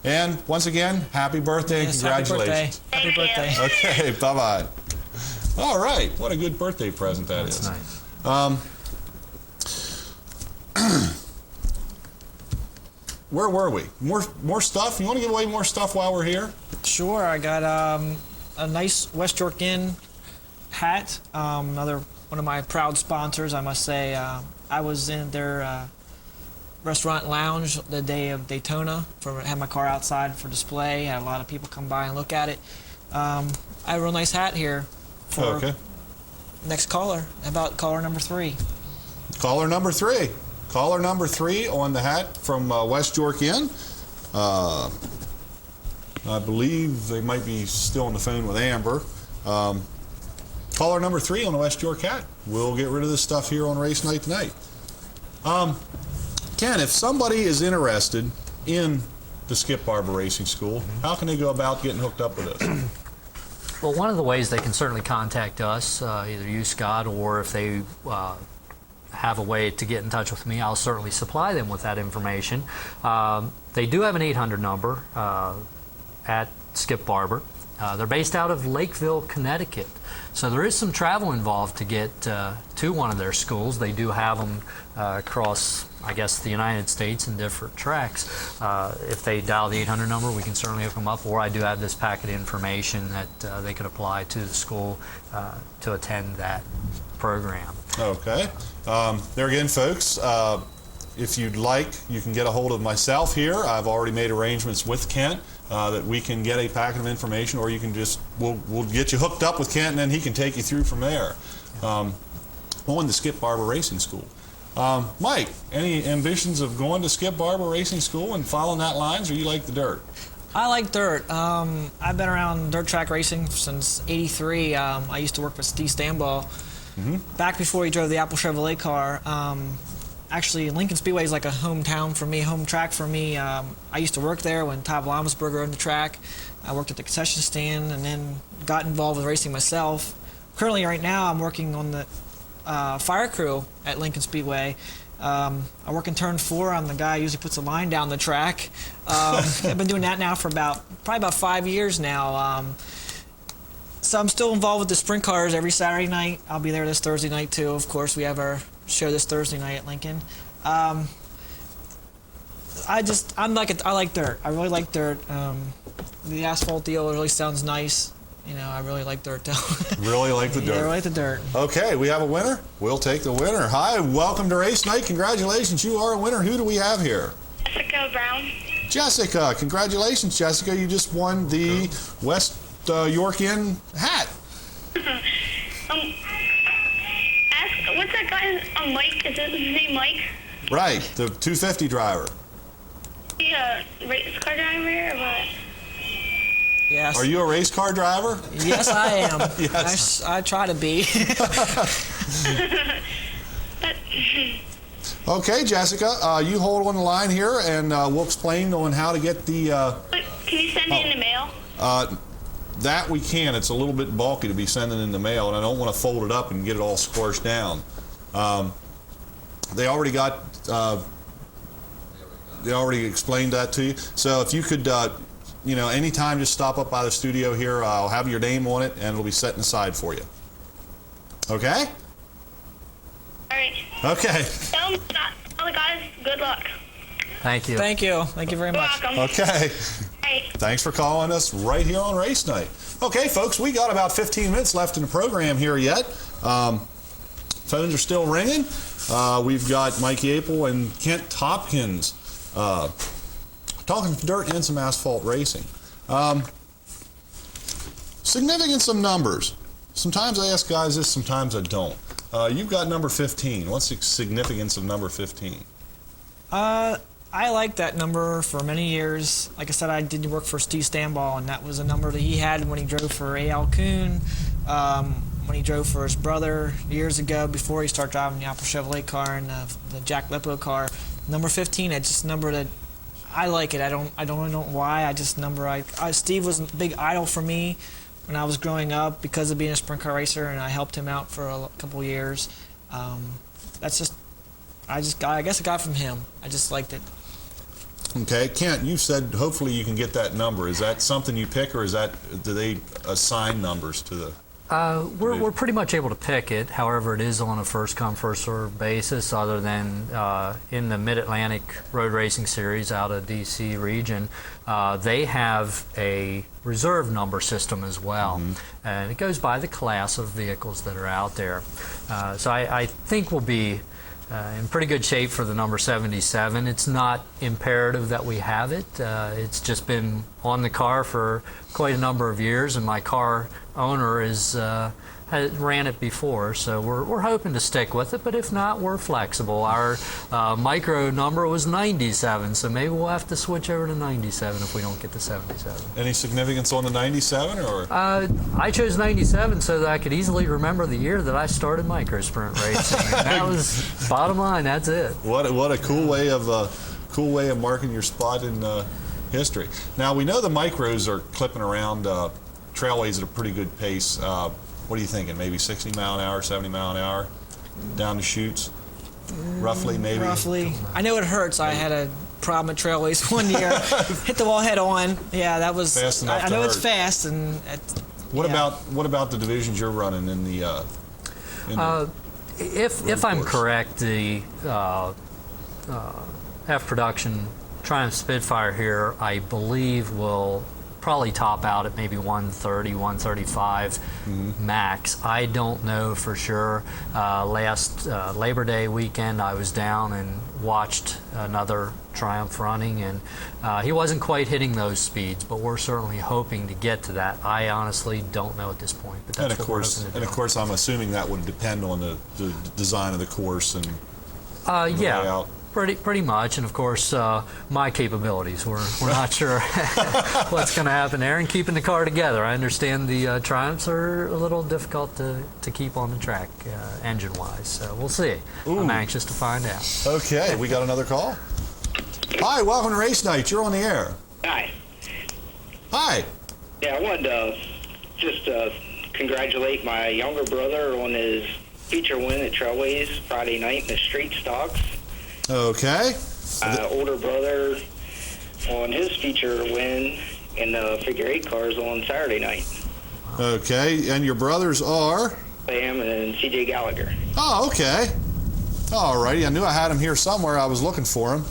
And once again, happy birthday and Yes, happy congratulations. birthday. Happy Thank you. birthday. Okay, bye-bye. All right, what a good birthday present that That's is. nice. Where were we? More stuff? You want to give away more stuff while we're here? Sure, I got a nice West York Inn hat. Another one of my proud sponsors, I must say. I was in their restaurant lounge the day of Daytona. Had my car outside for display. Had a lot of people come by and look at it. I have a real nice hat here for Okay. next caller. How about caller number 3? Caller number 3. Caller number 3 on the hat from West York Inn. I believe they might be still on the phone with Amber. Caller number 3 on the West York hat. We'll get rid of this stuff here on Race Night tonight. Ken, if somebody is interested in the Skip Barber Racing School, how can they go about getting hooked up with us? Well, one of the ways they can certainly contact us, either you, Scott, or if they have a way to get in touch with me, I'll certainly supply them with that information. They do have an 800 number at Skip Barber. They're based out of Lakeville, Connecticut. So there is some travel involved to get to one of their schools. They do have them across, I guess, the United States in different tracks. If they dial the 800 number, we can certainly hook them up, or I do have this packet of information that they could apply to the school to attend that program. Okay. There again, folks, if you'd like, you can get a hold of myself here. I've already made arrangements with Kent that we can get a packet of information, or you can just, we'll get you hooked up with Kent, and then he can take you through from there. On the Skip Barber Racing School. Mike, any ambitions of going to Skip Barber Racing School and following that lines, or you like the dirt? I like dirt. I've been around dirt track racing since '83. I used to work with Steve Stanbaugh back before he drove the Apple Chevrolet car. Actually, Lincoln Speedway is like a hometown for me, home track for me. I used to work there when Todd Blomsberger owned the track. I worked at the concession stand and then got involved with racing myself. Currently, right now, I'm working on the fire crew at Lincoln Speedway. I work in turn 4. I'm the guy who usually puts a line down the track. I've been doing that now for probably about 5 years now. So I'm still involved with the sprint cars every Saturday night. I'll be there this Thursday night too. Of course, we have our show this Thursday night at Lincoln. I like dirt. I really like dirt. The asphalt deal really sounds nice. You know, I really like dirt though. Really like the dirt. Yeah, I like the dirt. Okay, we have a winner. We'll take the winner. Hi, welcome to Race Night. Congratulations, you are a winner. Who do we have here? Jessica Brown. Jessica. Congratulations, Jessica. You just won the West York Inn hat. What's that guy? Mike. Is his name Mike? Right, the 250 driver. Is he a race car driver or what? Yes. Are you a race car driver? Yes, I am. Yes. I try to be. But Okay, Jessica, you hold on the line here, and we'll explain on how to get the... can you send it in the mail? That we can. It's a little bit bulky to be sending in the mail, and I don't want to fold it up and get it all squashed down. They already got... they already explained that to you. So if you could... you know, anytime, just stop up by the studio here. I'll have your name on it, and it'll be set aside for you. Okay? All right. Okay. Tell the guys good luck. Thank you. Thank you. Thank you very You're much. welcome. Okay. Right. Thanks for calling us right here on Race Night. Okay, folks, we got about 15 minutes left in the program here yet. Phones are still ringing. We've got Mikey Apel and Kent Hopkins talking dirt and some asphalt racing. Significance of numbers. Sometimes I ask guys this, sometimes I don't. You've got number 15. What's the significance of number 15? I liked that number for many years. Like I said, I did work for Steve Stanbaugh, and that was a number that he had when he drove for A.L. Kuhn, when he drove for his brother years ago before he started driving the Apple Chevrolet car and the Jack Lippo car. Number 15, it's just a number that I like it. I don't know why. Steve was a big idol for me when I was growing up because of being a sprint car racer, and I helped him out for a couple of years. That's just I guess I got it from him. I just liked it. Okay, Kent, you said hopefully you can get that number. Is that something you pick, or do they assign numbers to the? We're pretty much able to pick it. However, it is on a first come first served basis. Other than in the Mid Atlantic Road Racing Series out of DC region, they have a reserve number system as well, and it goes by the class of vehicles that are out there. So I think we'll be in pretty good shape for the number 77. It's not imperative that we have it. It's just been on the car for quite a number of years, and my car owner has ran it before, so we're hoping to stick with it. But if not, we're flexible. Our micro number was 97, so maybe we'll have to switch over to 97 if we don't get the 77. Any significance on the 97, or? I chose 97 so that I could easily remember the year that I started micro sprint racing. That was bottom line. That's it. What a cool way of marking your spot in history. Now we know the micros are clipping around trailways at a pretty good pace. What are you thinking? Maybe 60 mile an hour, 70 mile an hour down the chutes? Roughly, maybe? Roughly. I know it hurts. I had a problem at Trailways one year. Hit the wall head on. Yeah, that was fast enough. I know to it's hurt. fast. And what about the divisions you're running in the? If I'm correct, the F production Triumph Spitfire here, I believe, will probably top out at maybe 130, 135 max. I don't know for sure. Last Labor Day weekend, I was down and watched another Triumph running, and he wasn't quite hitting those speeds, but we're certainly hoping to get to that. I honestly don't know at this point, but that's of course, I'm assuming that would depend on the design of the course and the layout. Pretty much, and of course my capabilities. We're not sure what's going to happen there, and keeping the car together. I understand the Triumphs are a little difficult to keep on the track engine-wise, so we'll see. Ooh. I'm anxious to find out. Okay, we got another call. Hi, welcome to Race Night. You're on the air. Hi. Hi. Yeah, I wanted to just congratulate my younger brother on his feature win at Trailways Friday night in the street stocks. Okay. Older brother on his feature win in the figure 8 cars on Saturday night. Okay, and your brothers are? Sam and CJ Gallagher. Oh, okay. All righty. I knew I had him here somewhere. I was looking for him.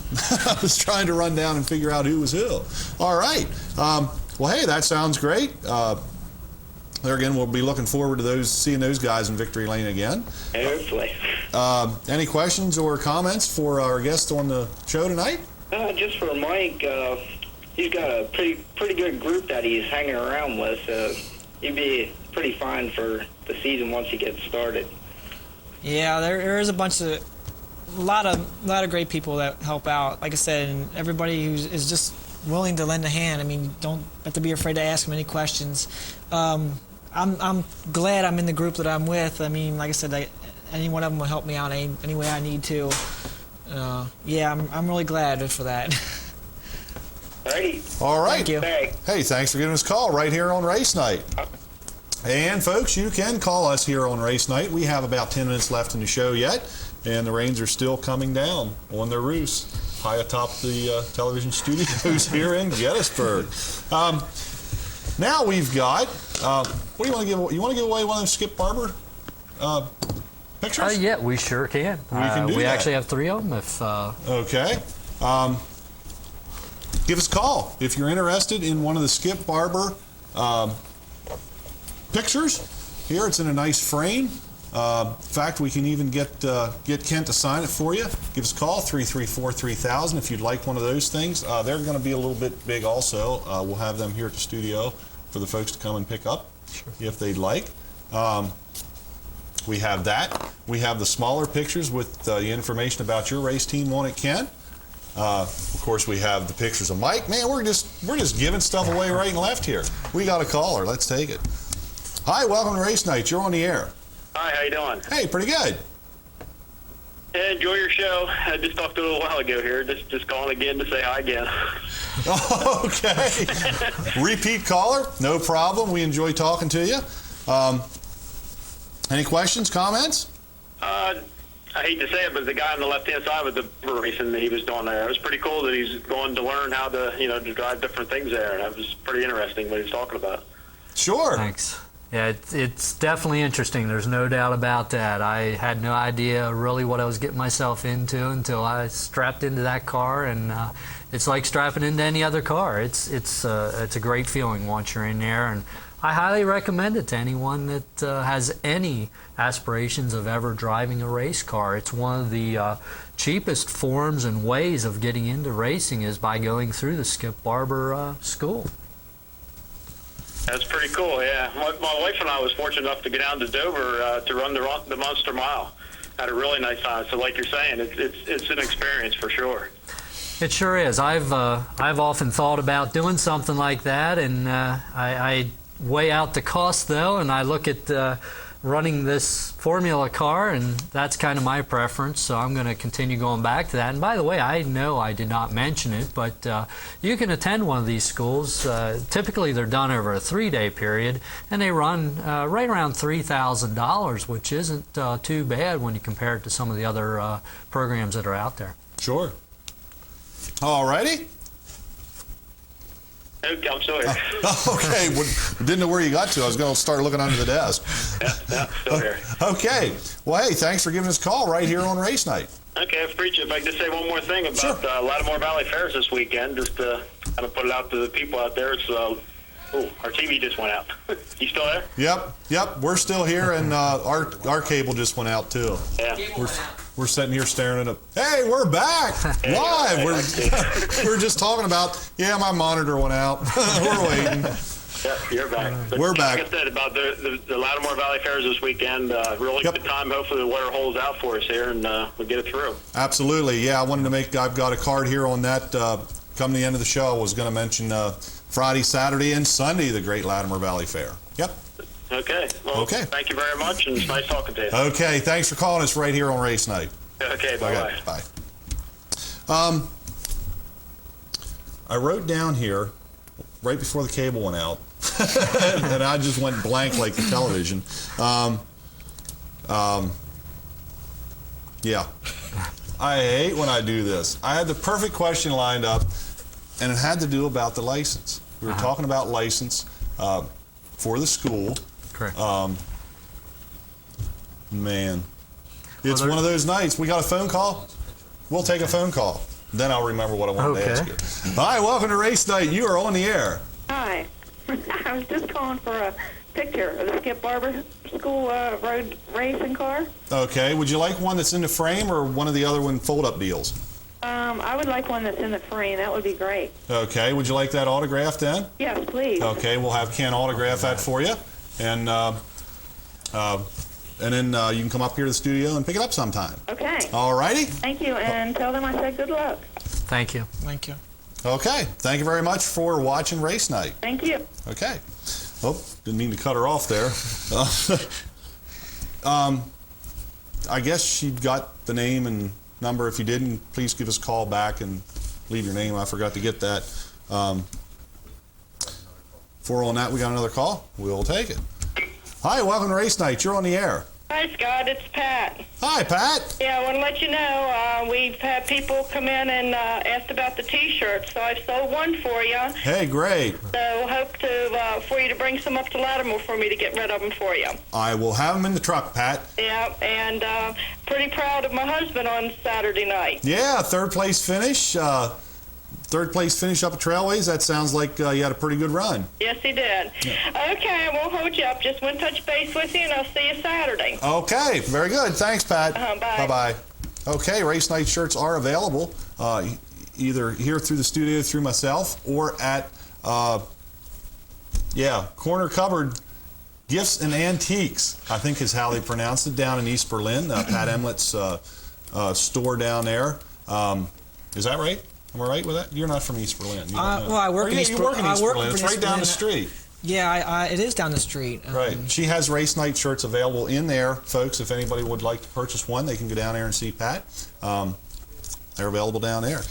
I was trying to run down and figure out who was who. All right. Well, hey, that sounds great. There again, we'll be looking forward to seeing those guys in Victory Lane again. Hopefully. Any questions or comments for our guest on the show tonight? Just for Mike, he's got a pretty good group that he's hanging around with. He'd be pretty fine for the season once he gets started. yeah, there is a lot of great people that help out. Like I said, and everybody who is just willing to lend a hand. I mean, don't have to be afraid to ask them any questions. I'm glad I'm in the group that I'm with. I mean, like I said, any one of them will help me out any way I need to. Yeah, I'm really glad for that. Alrighty. All right. Thank you. Hey, thanks for giving us a call right here on Race Night. And folks, you can call us here on Race Night. We have about 10 minutes left in the show yet, and the rains are still coming down on their roofs high atop the television studios here in Gettysburg. Now we've got, what do you want to give away? You want to give away one of those Skip Barber pictures? Yeah, we sure can. We can do we that. actually have 3 of them. If Okay. Give us a call if you're interested in one of the Skip Barber pictures. Here, it's in a nice frame. In fact, we can even get Kent to sign it for you. Give us a call, 334-3000, if you'd like one of those things. They're going to be a little bit big also. We'll have them here at the studio for the folks to come and pick up if they'd like. We have that. We have the smaller pictures with the information about your race team on it, Ken. Of course, we have the pictures of Mike. Man, we're just giving stuff away right and left here. We got a caller. Let's take it. Hi, welcome to Race Night. You're on the air. Hi, how you doing? Hey, pretty good. Yeah, enjoy your show. I just talked a little while ago here. Just calling again to say hi again. Okay. Repeat caller, no problem. We enjoy talking to you. Any questions, comments? I hate to say it, but the guy on the left-hand side with the racing that he was doing there, it was pretty cool that he's going to learn how to, to drive different things there. And that was pretty interesting what he was talking about. Sure. Thanks. Yeah, it's definitely interesting. There's no doubt about that. I had no idea really what I was getting myself into until I strapped into that car, and it's like strapping into any other car. It's a great feeling once you're in there, and I highly recommend it to anyone that has any aspirations of ever driving a race car. It's one of the cheapest forms and ways of getting into racing is by going through the Skip Barber school. That's pretty cool, yeah. My wife and I was fortunate enough to get down to Dover to run the Monster Mile. Had a really nice time. So like you're saying, it's an experience for sure. It sure is. I've often thought about doing something like that, and I weigh out the cost, though, and I look at running this Formula car, and that's kind of my preference, so I'm going to continue going back to that. And by the way, I know I did not mention it, but you can attend one of these schools. Typically, they're done over a 3-day period, and they run right around $3,000, which isn't too bad when you compare it to some of the other programs that are out there. Sure. All righty. Okay, I'm still here. Okay, well, didn't know where you got to. I was going to start looking under the desk. Yeah, still here. Okay. Well, hey, thanks for giving us a call right here on Race Night. Okay, if I could just say one more thing about Sure. Lattimore Valley Fairs this weekend, just to kind of put it out to the people out there. It's our TV just went out. You still there? Yep. We're still here, and our cable just went out too. Yeah. We're sitting here staring at it. Hey, we're back live. We're just talking about. Yeah, my monitor went out. We're waiting. Yeah, you're back. But We're back. Like I said, about the Lattimore Valley Fairs this weekend, really good time. Hopefully the weather holds out for us here, and we'll get it through. Absolutely. Yeah, I wanted to make. I've got a card here on that. Come the end of the show, I was going to mention Friday, Saturday, and Sunday, the Great Lattimore Valley Fair. Yep. Okay. Well, Okay. Thank you very much, and it's nice talking to you. Okay. Thanks for calling us right here on Race Night. Okay. Bye-bye. Okay, bye. I wrote down here right before the cable went out, and I just went blank like the television. Yeah. I hate when I do this. I had the perfect question lined up, and it had to do about the license. We were talking about license for the school. Correct. Man, it's one of those nights. We got a phone call. We'll take a phone call. Then I'll remember what I wanted to ask you. Hi, welcome to Race Night. You are on the air. Hi. I was just calling for a picture of the Skip Barber School road racing car. Okay. Would you like one that's in the frame or one of the other one fold-up deals? I would like one that's in the frame. That would be great. Okay. Would you like that autographed then? Yes, please. Okay. We'll have Ken autograph that for you, and then you can come up here to the studio and pick it up sometime. Okay. All righty. Thank you, and tell them I said good luck. Thank you. Thank you. Okay. Thank you very much for watching Race Night. Thank you. Okay. Oh, didn't mean to cut her off there. I guess she got the name and number. If you didn't, please give us a call back and leave your name. I forgot to get that. For on that, we got another call. We'll take it. Hi, welcome to Race Night. You're on the air. Hi, Scott. It's Pat. Hi, Pat. Yeah, I want to let you know we've had people come in and asked about the T-shirts, so I've sold one for you. Hey, great. So hope to for you to bring some up to Lattimore for me to get rid of them for you. I will have them in the truck, Pat. Yeah, and pretty proud of my husband on Saturday night. Yeah, third place finish. Third place finish up at Trailways. That sounds like you had a pretty good run. Yes, he did. Yeah. Okay, I won't hold you up. Just want to touch base with you, and I'll see you Saturday. Okay, very good. Thanks, Pat. Bye. Bye-bye. Okay, Race Night shirts are available either here through the studio through myself or at, Corner Cupboard Gifts and Antiques, I think is how they pronounce it, down in East Berlin. Pat Emlett's store down there. Is that right? Am I right with that? You're not from East Berlin. Well, I work in East Berlin. It's right down the street. Yeah, it is down the street. Right. She has Race Night shirts available in there, folks. If anybody would like to purchase one, they can go down there and see Pat. They're available down there.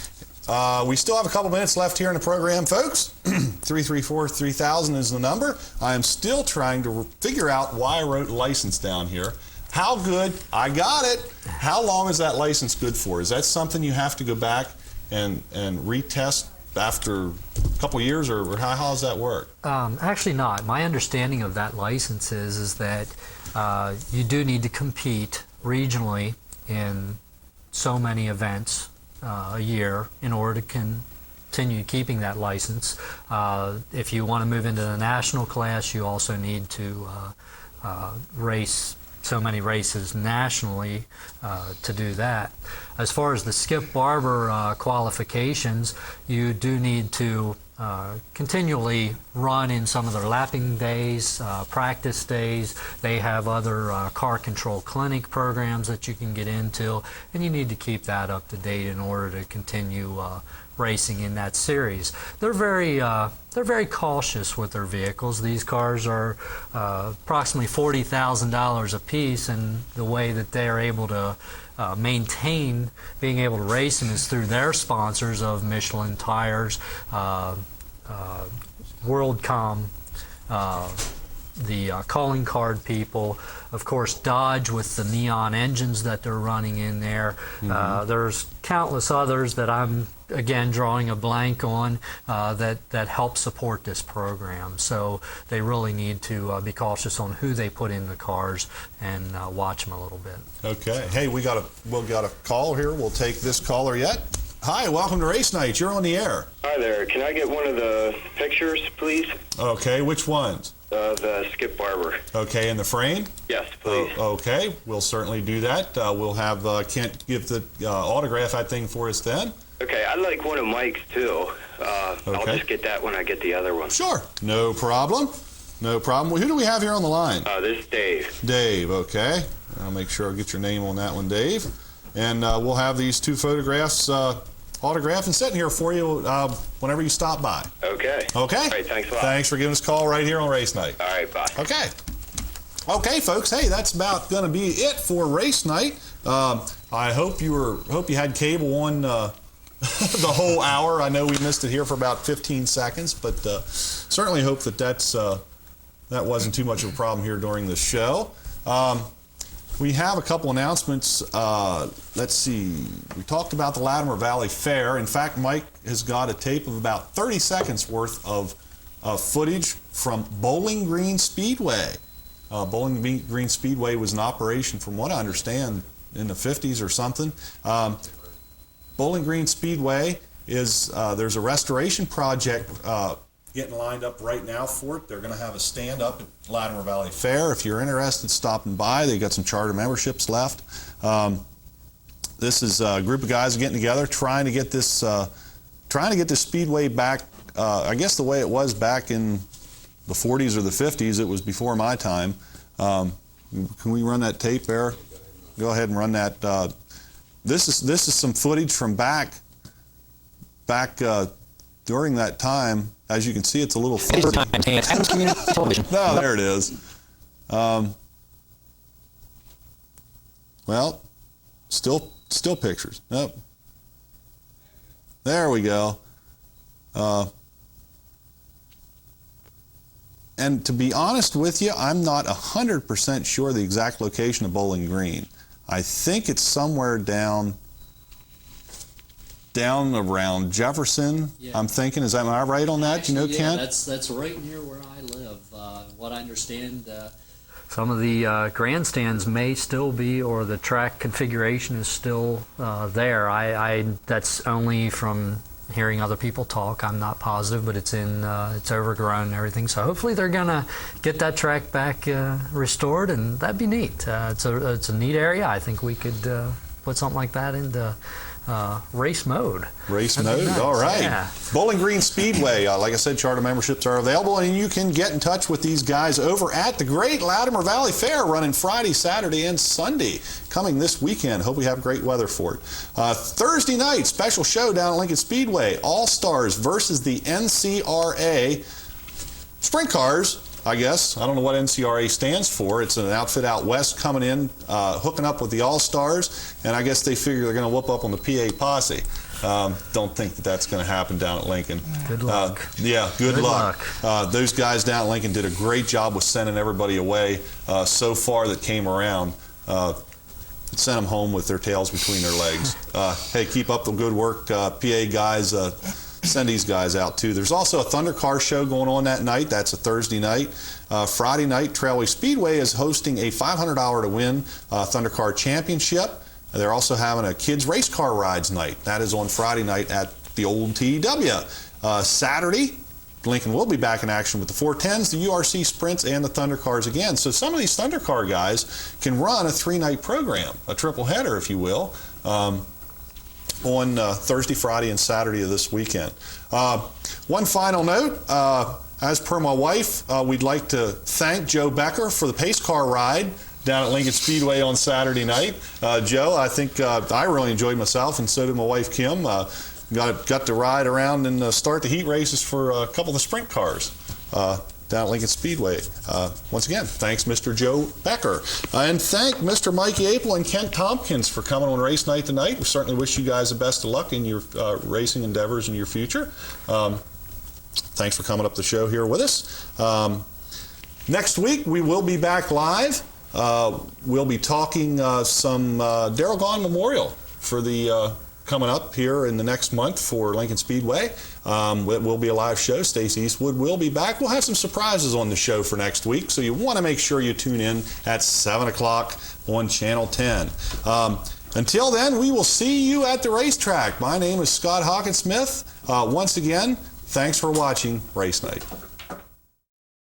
We still have a couple minutes left here in the program, folks. 334-3000 is the number. I am still trying to figure out why I wrote license down here. How good? I got it. How long is that license good for? Is that something you have to go back and retest after a couple of years, or how does that work? Actually not. My understanding of that license is that you do need to compete regionally in so many events a year in order to continue keeping that license. If you want to move into the national class, you also need to race so many races nationally to do that. As far as the Skip Barber qualifications, you do need to continually run in some of their lapping days, practice days. They have other car control clinic programs that you can get into, and you need to keep that up to date in order to continue racing in that series. They're very cautious with their vehicles. These cars are approximately $40,000 a piece, and the way that they are able to maintain being able to race them is through their sponsors of Michelin tires, WorldCom, the calling card people, of course Dodge with the neon engines that they're running in there. There's countless others that I'm again drawing a blank on that help support this program. So they really need to be cautious on who they put in the cars and watch them a little bit. Okay. Hey, we got a call here. We'll take this caller yet. Hi, welcome to Race Night. You're on the air. Hi there. Can I get one of the pictures, please? Okay, which ones? The Skip Barber. Okay, in the frame? Yes, please. Okay, we'll certainly do that. We'll have Kent give the autograph that thing for us then. Okay, I'd like one of Mike's too. I'll just get that when I get the other one. Sure. No problem. No problem. Well, who do we have here on the line? This is Dave. Dave, okay. I'll make sure I get your name on that one, Dave. And we'll have these two photographs autographed and sitting here for you whenever you stop by. Okay. Okay? All right, thanks a lot. Thanks for giving us a call right here on Race Night. All right, bye. Okay. Okay, folks. Hey, that's about going to be it for Race Night. I hope you had cable on the whole hour. I know we missed it here for about 15 seconds, but certainly hope that wasn't too much of a problem here during the show. We have a couple announcements. Let's see. We talked about the Latimer Valley Fair. In fact, Mike has got a tape of about 30 seconds worth of footage from Bowling Green Speedway. Bowling Green Speedway was in operation, from what I understand, in the 50s or something. Bowling Green Speedway is, there's a restoration project getting lined up right now for it. They're going to have a stand up at Latimer Valley Fair. If you're interested, stopping by. They got some charter memberships left. This is a group of guys getting together, trying to get this speedway back. I guess the way it was back in the 40s or the 50s. It was before my time. Can we run that tape there? Go ahead and run that. This is some footage from back during that time. As you can see, it's a little fuzzy. Adams Community Television. No, there it is. Well, still pictures. Nope. There we go. And to be honest with you, I'm not 100% sure the exact location of Bowling Green. I think it's somewhere down around Jefferson. Yeah. I'm thinking, am I right on that? Actually, you know, Kent? That's right near where I live. What I understand, some of the grandstands may still be, or the track configuration is still there. That's only from hearing other people talk. I'm not positive, but it's overgrown and everything. So hopefully they're gonna get that track back restored, and that'd be neat. It's a neat area. I think we could put something like that into race mode. Race mode, nice. All right. Yeah. Bowling Green Speedway, like I said, charter memberships are available, and you can get in touch with these guys over at the Great Latimer Valley Fair, running Friday, Saturday, and Sunday, coming this weekend. Hope we have great weather for it. Thursday night, special show down at Lincoln Speedway, All-Stars versus the NCRA Sprint Cars. I guess. I don't know what NCRA stands for. It's an outfit out west coming in, hooking up with the All-Stars, and I guess they figure they're going to whoop up on the PA Posse. Don't think that's going to happen down at Lincoln. Good luck. Good luck. Those guys down at Lincoln did a great job with sending everybody away so far that came around. sent them home with their tails between their legs. Hey, keep up the good work, PA guys. Send these guys out too. There's also a Thunder Car show going on that night. That's a Thursday night. Friday night, Trailway Speedway is hosting a $500 to win Thunder Car Championship. They're also having a kids race car rides night. That is on Friday night at the old TEW. Saturday, Lincoln will be back in action with the 410s, the URC Sprints, and the Thunder Cars again. So some of these Thunder Car guys can run a 3-night program, a triple header, if you will, on Thursday, Friday, and Saturday of this weekend. One final note, as per my wife, we'd like to thank Joe Becker for the pace car ride down at Lincoln Speedway on Saturday night. Joe, I think I really enjoyed myself, and so did my wife, Kim. Got to ride around and start the heat races for a couple of the sprint cars down at Lincoln Speedway. Once again, thanks Mr. Joe Becker. And thank Mr. Mikey Apel and Kent Tompkins for coming on race night tonight. We certainly wish you guys the best of luck in your racing endeavors in your future. Thanks for coming up the show here with us. Next week, we will be back live. We'll be talking some Darrell Gahn Memorial for the coming up here in the next month for Lincoln Speedway. It will be a live show. Stacey Eastwood will be back. We'll have some surprises on the show for next week, so you want to make sure you tune in at 7 o'clock on Channel 10. Until then, we will see you at the racetrack. My name is Scott Hawkinsmith. Once again, thanks for watching Race Night.